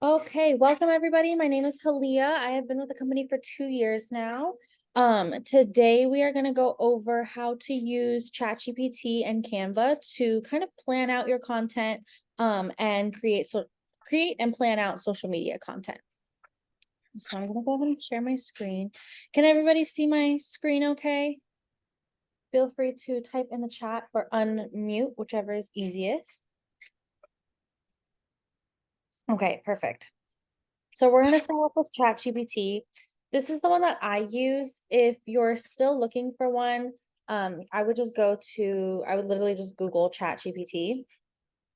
Okay, welcome everybody. My name is Halia. I have been with the company for 2 years now. Today we are going to go over how to use ChatGPT and Canva to kind of plan out your content and create and plan out social media content. So I'm going to go ahead and share my screen. Can everybody see my screen okay? Feel free to type in the chat or unmute, whichever is easiest. Okay, perfect. So we're going to start off with ChatGPT. This is the one that I use. If you're still looking for one, I would literally just Google ChatGPT.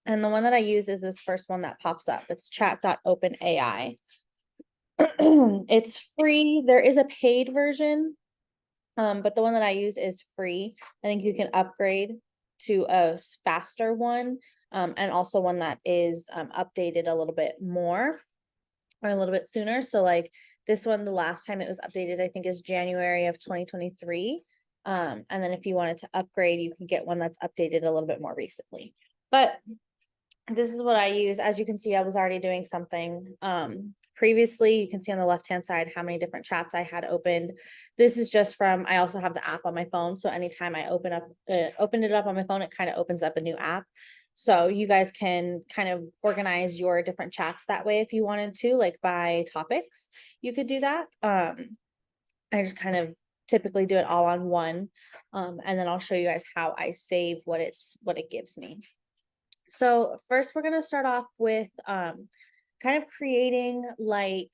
And the one that I use is this first one that pops up. It's chat.openai. It's free. There is a paid version, but the one that I use is free. I think you can upgrade to a faster one, and also one that is updated a little bit more or a little bit sooner. So like this one, the last time it was updated, I think is January of 2023. And then if you wanted to upgrade, you can get one that's updated a little bit more recently. But this is what I use. As you can see, I was already doing something previously. You can see on the left-hand side how many different chats I had opened. This is just from, I also have the app on my phone. So anytime I opened it up on my phone, it kind of opens up a new app. So you guys can kind of organize your different chats that way if you wanted to, like by topics, you could do that. I just kind of typically do it all on one. And then I'll show you guys how I save what it gives me. So first we're going to start off with kind of creating like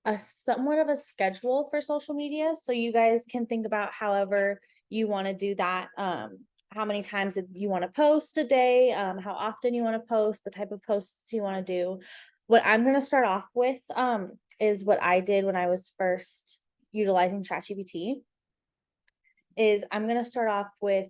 a somewhat of a schedule for social media. So you guys can think about however you want to do that. How many times you want to post a day, how often you want to post, the type of posts you want to do. What I'm going to start off with is what I did when I was first utilizing ChatGPT. Is I'm going to start off with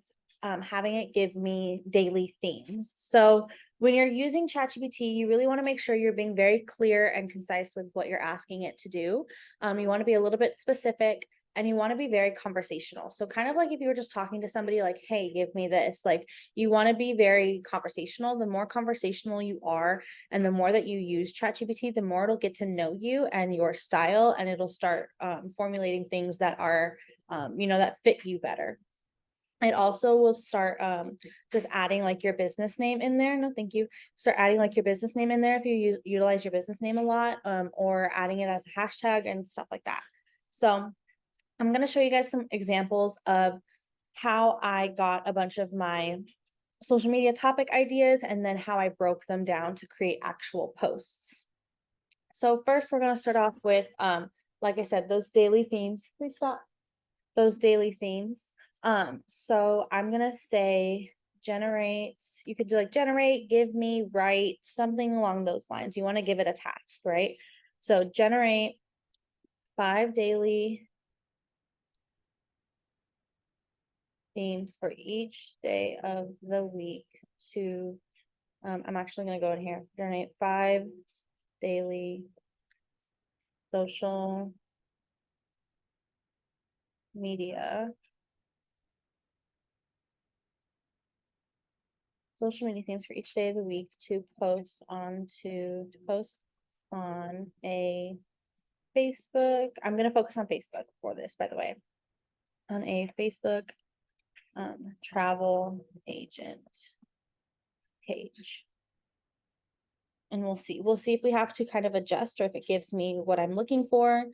having it give me daily themes. So when you're using ChatGPT, you really want to make sure you're being very clear and concise with what you're asking it to do. You want to be a little bit specific and you want to be very conversational. So kind of like if you were just talking to somebody like, hey, give me this, like you want to be very conversational. The more conversational you are and the more that you use ChatGPT, the more it'll get to know you and your style, and it'll start formulating things that are that fit you better. It also will start just adding like your business name in there. No, thank you. Start adding like your business name in there if you utilize your business name a lot, or adding it as a hashtag and stuff like that. So I'm going to show you guys some examples of how I got a bunch of my social media topic ideas and then how I broke them down to create actual posts. So first we're going to start off with, like I said, those daily themes. Please stop. Those daily themes. So I'm gonna say generate, you could do like generate, give me, write, something along those lines. You want to give it a task, right? So generate 5 daily themes for each day of the week to, I'm actually gonna go in here, generate 5 daily social media themes for each day of the week to post on a Facebook. I'm going to focus on Facebook for this, by the way, on a Facebook travel agent page. And we'll see if we have to kind of adjust or if it gives me what I'm looking for.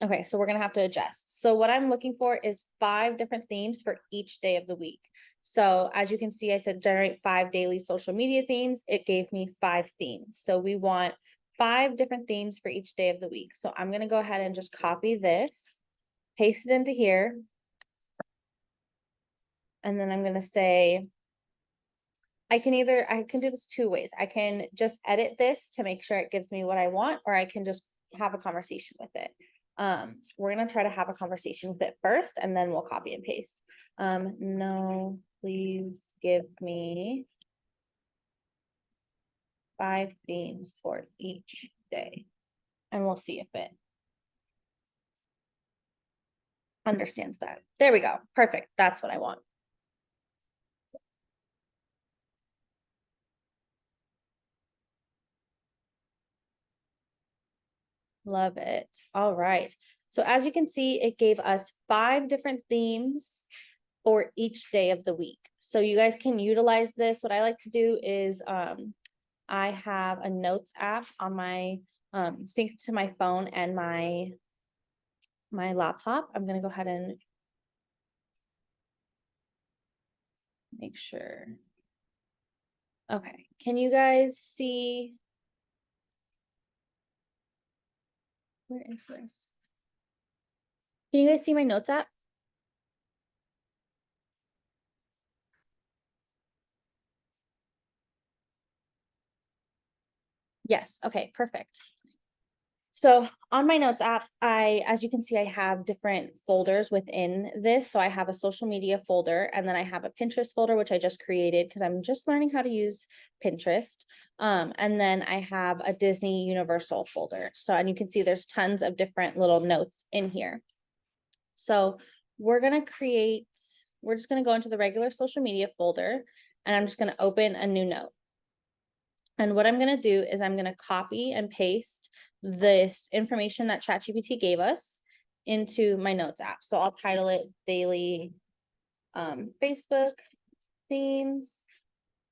Okay, so we're going to have to adjust. So what I'm looking for is 5 different themes for each day of the week. So as you can see, I said generate 5 daily social media themes. It gave me 5 themes. So we want 5 different themes for each day of the week. So I'm going to go ahead and just copy this, paste it into here. And then I'm going to say, I can do this 2 ways. I can just edit this to make sure it gives me what I want, or I can just have a conversation with it. We're going to try to have a conversation with it first, and then we'll copy and paste. No, please give me 5 themes for each day. And we'll see if it understands that. There we go. Perfect. That's what I want. Love it. All right. So as you can see, it gave us 5 different themes for each day of the week. So you guys can utilize this. What I like to do is I have a notes app on my sync to my phone and my laptop. I'm gonna go ahead and make sure. Okay, can you guys see? Where is this? Can you guys see my notes app? Yes. Okay, perfect. So on my notes app, as you can see, I have different folders within this. So I have a social media folder, and then I have a Pinterest folder, which I just created because I'm just learning how to use Pinterest. And then I have a Disney Universal folder. So, and you can see there's tons of different little notes in here. So we're just gonna go into the regular social media folder, and I'm just gonna open a new note. And what I'm going to do is I'm going to copy and paste this information that ChatGPT gave us into my notes app. So I'll title it daily Facebook themes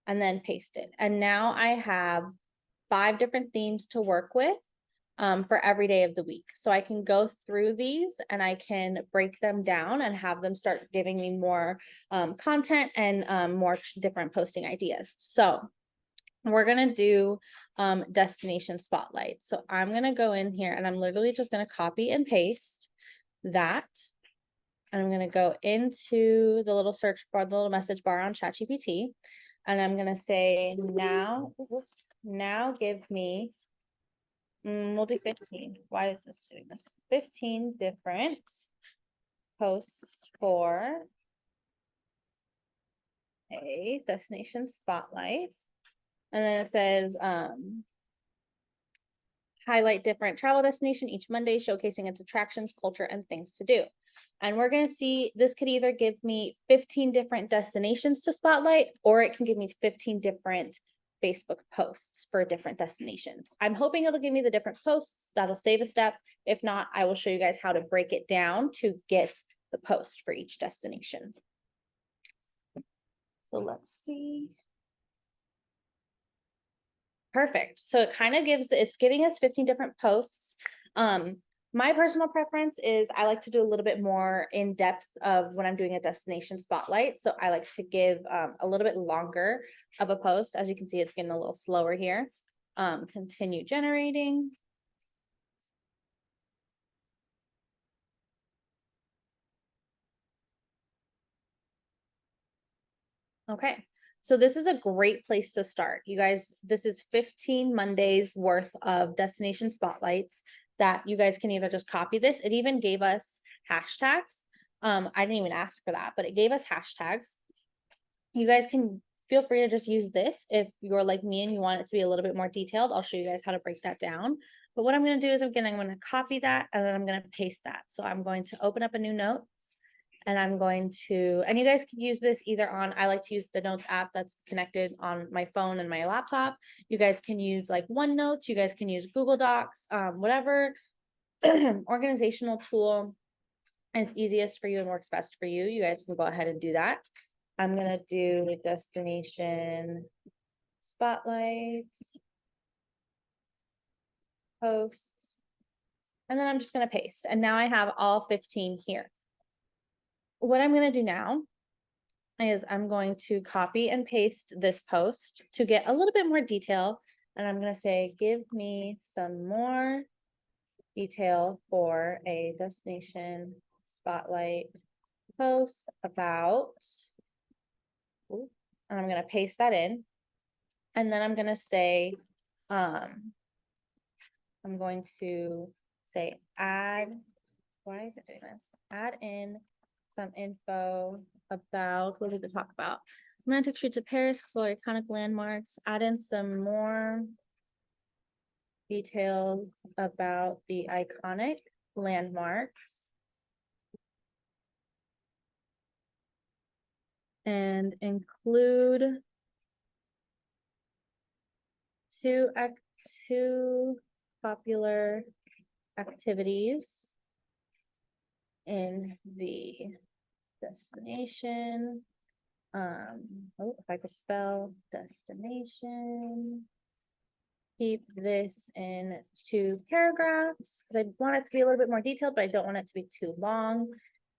and then paste it. And now I have 5 different themes to work with for every day of the week. So I can go through these and I can break them down and have them start giving me more content and more different posting ideas. So we're gonna do destination spotlight. So I'm gonna go in here and I'm literally just gonna copy and paste that. And I'm gonna go into the little search bar, the little message bar on ChatGPT, and I'm gonna say now, whoops, now give me, we'll do 15. Why is this doing this? 15 different posts for a destination spotlight. And then it says, highlight different travel destination each Monday, showcasing its attractions, culture, and things to do. And we're going to see, this could either give me 15 different destinations to spotlight, or it can give me 15 different Facebook posts for different destinations. I'm hoping it'll give me the different posts. That'll save a step. If not, I will show you guys how to break it down to get the post for each destination. So let's see. Perfect. So it kind of it's giving us 15 different posts. My personal preference is I like to do a little bit more in depth of when I'm doing a destination spotlight. So I like to give a little bit longer of a post. As you can see, it's getting a little slower here. Continue generating. Okay. So this is a great place to start. You guys, this is 15 Mondays worth of destination spotlights that you guys can either just copy this. It even gave us hashtags. I didn't even ask for that, but it gave us hashtags. You guys can feel free to just use this if you're like me and you want it to be a little bit more detailed. I'll show you guys how to break that down. But what I'm going to do is I'm going to copy that and then I'm going to paste that. So I'm going to open up a new notes. And I'm going to, and you guys could use this either on, I like to use the notes app that's connected on my phone and my laptop. You guys can use like OneNote, you guys can use Google Docs, whatever organizational tool is easiest for you and works best for you. You guys can go ahead and do that. I'm going to do destination spotlight posts, and then I'm just going to paste. And now I have all 15 here. What I'm going to do now is I'm going to copy and paste this post to get a little bit more detail. And I'm going to say, give me some more detail for a destination spotlight post about, and I'm going to paste that in. And then I'm going to say, I'm going to say add, why is it doing this? Add in some info about, what did it talk about? Romantic streets of Paris, explore iconic landmarks, add in some more details about the iconic landmarks. And include two popular activities in the destination. Oh, if I could spell destination. Keep this in 2 paragraphs because I want it to be a little bit more detailed, but I don't want it to be too long.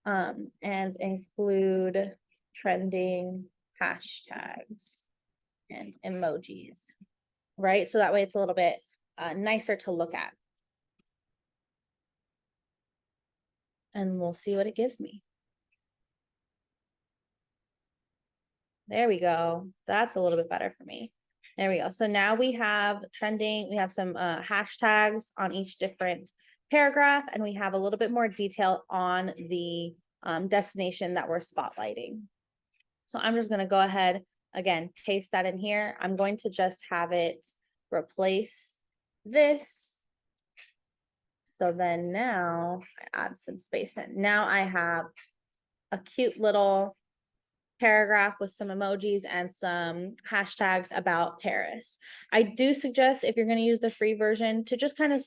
And include trending hashtags and emojis, right? So that way it's a little bit nicer to look at. And we'll see what it gives me. There we go. That's a little bit better for me. There we go. So now we have trending, we have some hashtags on each different paragraph, and we have a little bit more detail on the destination that we're spotlighting. So I'm just going to go ahead, again, paste that in here. I'm going to just have it replace this. So then now I add some space in. Now I have a cute little paragraph with some emojis and some hashtags about Paris. I do suggest, if you're going to use the free version, to just kind of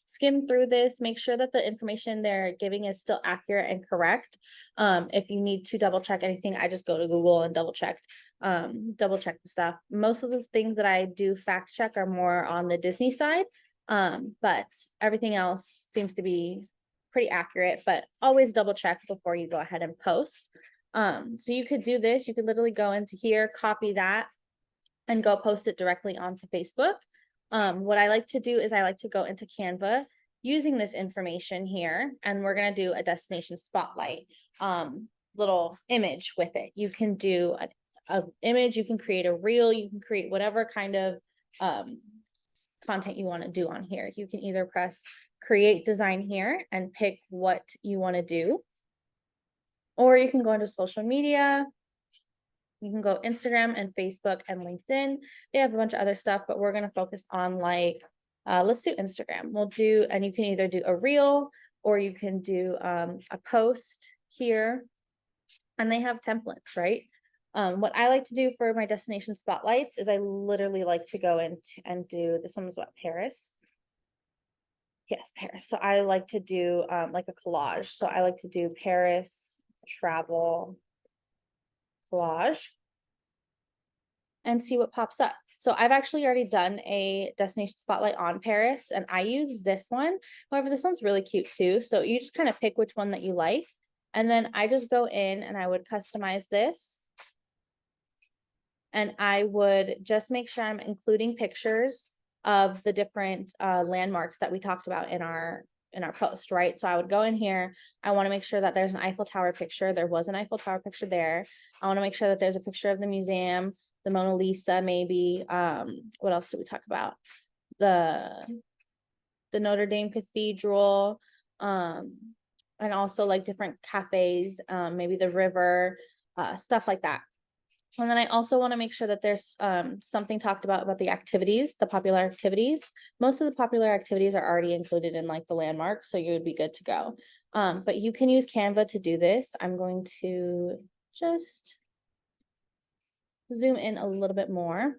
skim through this, make sure that the information they're giving is still accurate and correct. If you need to double check anything, I just go to Google and double check the stuff. Most of the things that I do fact check are more on the Disney side, but everything else seems to be pretty accurate, but always double check before you go ahead and post. So you could do this, you could literally go into here, copy that, and go post it directly onto Facebook. What I like to do is I like to go into Canva using this information here, and we're going to do a destination spotlight little image with it. You can do an image, you can create a reel, you can create whatever kind of content you want to do on here. You can either press create design here and pick what you want to do, or you can go into social media. You can go Instagram and Facebook and LinkedIn. They have a bunch of other stuff, but we're going to focus on let's do Instagram. And you can either do a reel or you can do a post here, and they have templates, right? What I like to do for my destination spotlights is I literally like to go in and do, this one was what, Paris? Yes, Paris. So I like to do like a collage. So I like to do Paris travel collage and see what pops up. So I've actually already done a destination spotlight on Paris, and I use this one. However, this one's really cute too. So you just kind of pick which one that you like. And then I just go in and I would customize this. And I would just make sure I'm including pictures of the different landmarks that we talked about in our post, right? So I would go in here. I want to make sure that there's an Eiffel Tower picture. There was an Eiffel Tower picture there. I want to make sure that there's a picture of the museum, the Mona Lisa, maybe. What else did we talk about? The Notre Dame Cathedral, and also like different cafes, maybe the river, stuff like that. And then I also want to make sure that there's something talked about the activities, the popular activities. Most of the popular activities are already included in like the landmarks, so you would be good to go. But you can use Canva to do this. I'm going to just zoom in a little bit more.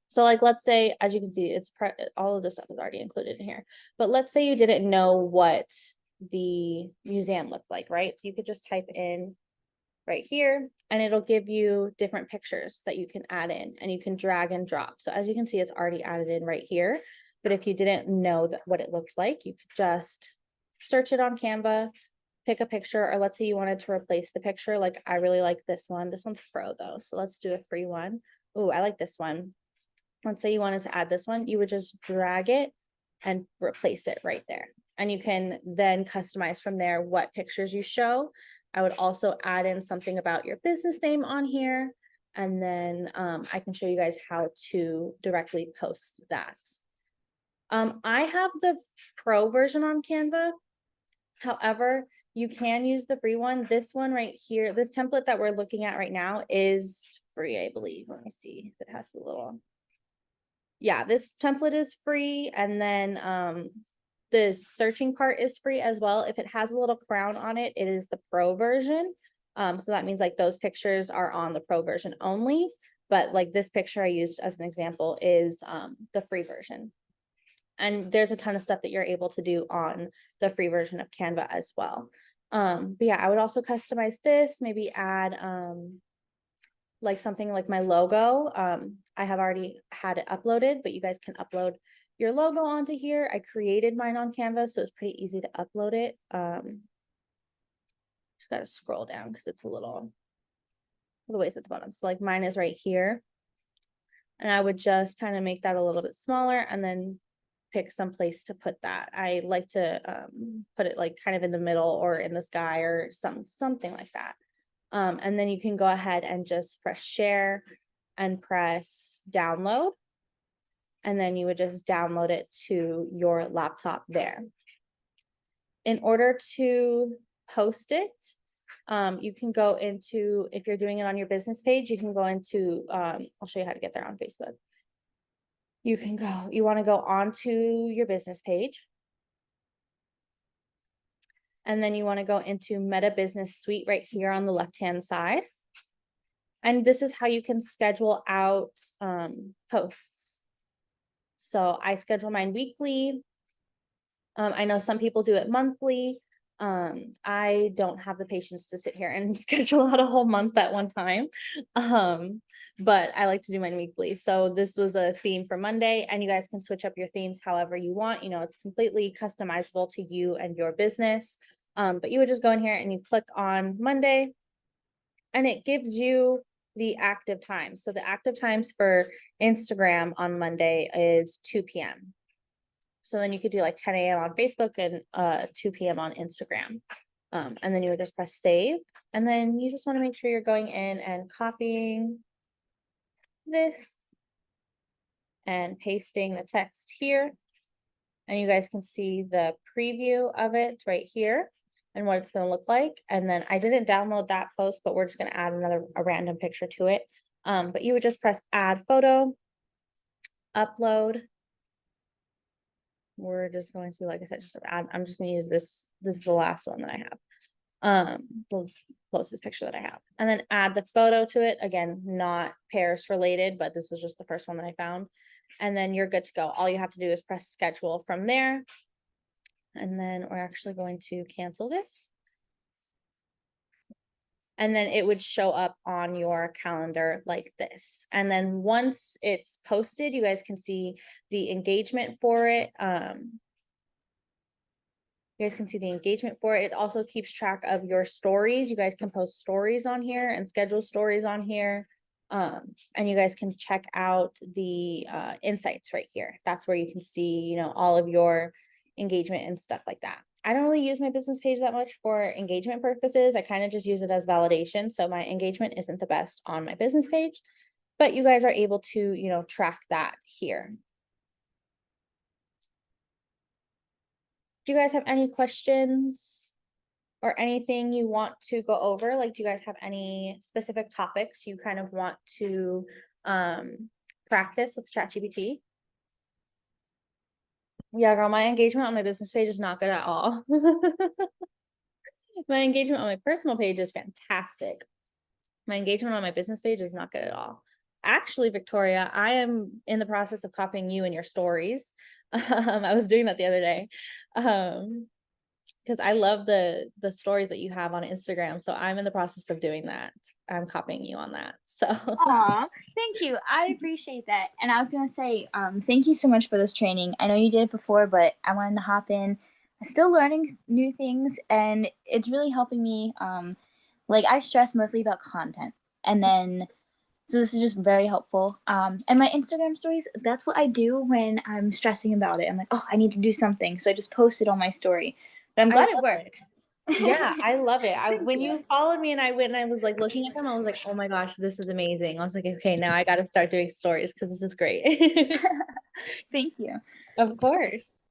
So like, let's say, as you can see, it's all of this stuff is already included in here. But let's say you didn't know what the museum looked like, right? So you could just type in right here, and it'll give you different pictures that you can add in, and you can drag and drop. So as you can see, it's already added in right here. But if you didn't know what it looked like, you could just search it on Canva, pick a picture, or let's say you wanted to replace the picture. Like I really like this one. This one's pro though, so let's do a free one. Oh, I like this one. Let's say you wanted to add this one, you would just drag it and replace it right there. And you can then customize from there what pictures you show. I would also add in something about your business name on here. And then I can show you guys how to directly post that. I have the pro version on Canva. However, you can use the free one. This one right here, this template that we're looking at right now is free, I believe. Let me see if it has the little. Yeah, this template is free. And then the searching part is free as well. If it has a little crown on it, it is the pro version. So that means like those pictures are on the pro version only. But like this picture I used as an example is the free version. And there's a ton of stuff that you're able to do on the free version of Canva as well. But yeah, I would also customize this, maybe add like something like my logo. I have already had it uploaded, but you guys can upload your logo onto here. I created mine on Canva, so it's pretty easy to upload it. Just gotta scroll down because it's a little ways at the bottom. So like mine is right here. And I would just kind of make that a little bit smaller and then pick some place to put that. I like to put it like kind of in the middle or in the sky or something like that. And then you can go ahead and just press share and press download. And then you would just download it to your laptop there. In order to post it, you can go into, if you're doing it on your business page, you can go into, I'll show you how to get there on Facebook. You want to go onto your business page. And then you want to go into Meta Business Suite right here on the left-hand side. And this is how you can schedule out posts. So I schedule mine weekly. I know some people do it monthly. I don't have the patience to sit here and schedule out a whole month at one time. But I like to do mine weekly. So this was a theme for Monday, and you guys can switch up your themes however you want. You know, it's completely customizable to you and your business. But you would just go in here and you click on Monday, and it gives you the active times. So the active times for Instagram on Monday is 2 p.m. So then you could do like 10 a.m. on Facebook and 2 p.m. on Instagram. And then you would just press save. And then you just want to make sure you're going in and copying this and pasting the text here. And you guys can see the preview of it right here and what it's going to look like. And then I didn't download that post, but we're just going to add a random picture to it. But you would just press add photo, upload. We're just going to, like I said, just add, I'm just going to use this. This is the last one that I have. The closest picture that I have. And then add the photo to it. Again, not Paris related, but this was just the first one that I found. And then you're good to go. All you have to do is press schedule from there. And then we're actually going to cancel this. And then it would show up on your calendar like this. And then once it's posted, you guys can see the engagement for it. You guys can see the engagement for it. It also keeps track of your stories. You guys can post stories on here and schedule stories on here. And you guys can check out the insights right here. That's where you can see, you know, all of your engagement and stuff like that. I don't really use my business page that much for engagement purposes. I kind of just use it as validation. So my engagement isn't the best on my business page, but you guys are able to, you know, track that here. Do you guys have any questions or anything you want to go over? Like, do you guys have any specific topics you kind of want to practice with ChatGPT? Yeah, girl, my engagement on my business page is not good at all. My engagement on my personal page is fantastic. My engagement on my business page is not good at all. Actually, Victoria, I am in the process of copying you in your stories. I was doing that the other day. Because I love the stories that you have on Instagram. So I'm in the process of doing that. I'm copying you on that. So Aw, thank you. I appreciate that. And I was gonna say, thank you so much for this training. I know you did it before, but I wanted to hop in. I'm still learning new things, and it's really helping me. Like I stress mostly about content, and then so this is just very helpful. And my Instagram stories, that's what I do when I'm stressing about it. I'm like, oh, I need to do something, so I just post it on my story. But I'm glad it works. yeah, I love it. When you. you followed me and I went and I was like looking at them, I was like, oh my gosh, this is amazing. I was like, okay, now I got to start doing stories because this is great. Thank you. Of course.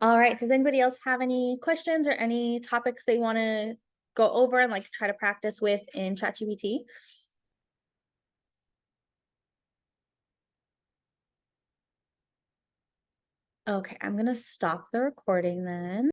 All right. Does anybody else have any questions or any topics they want to go over and like try to practice with in ChatGPT? Okay, I'm going to stop the recording then.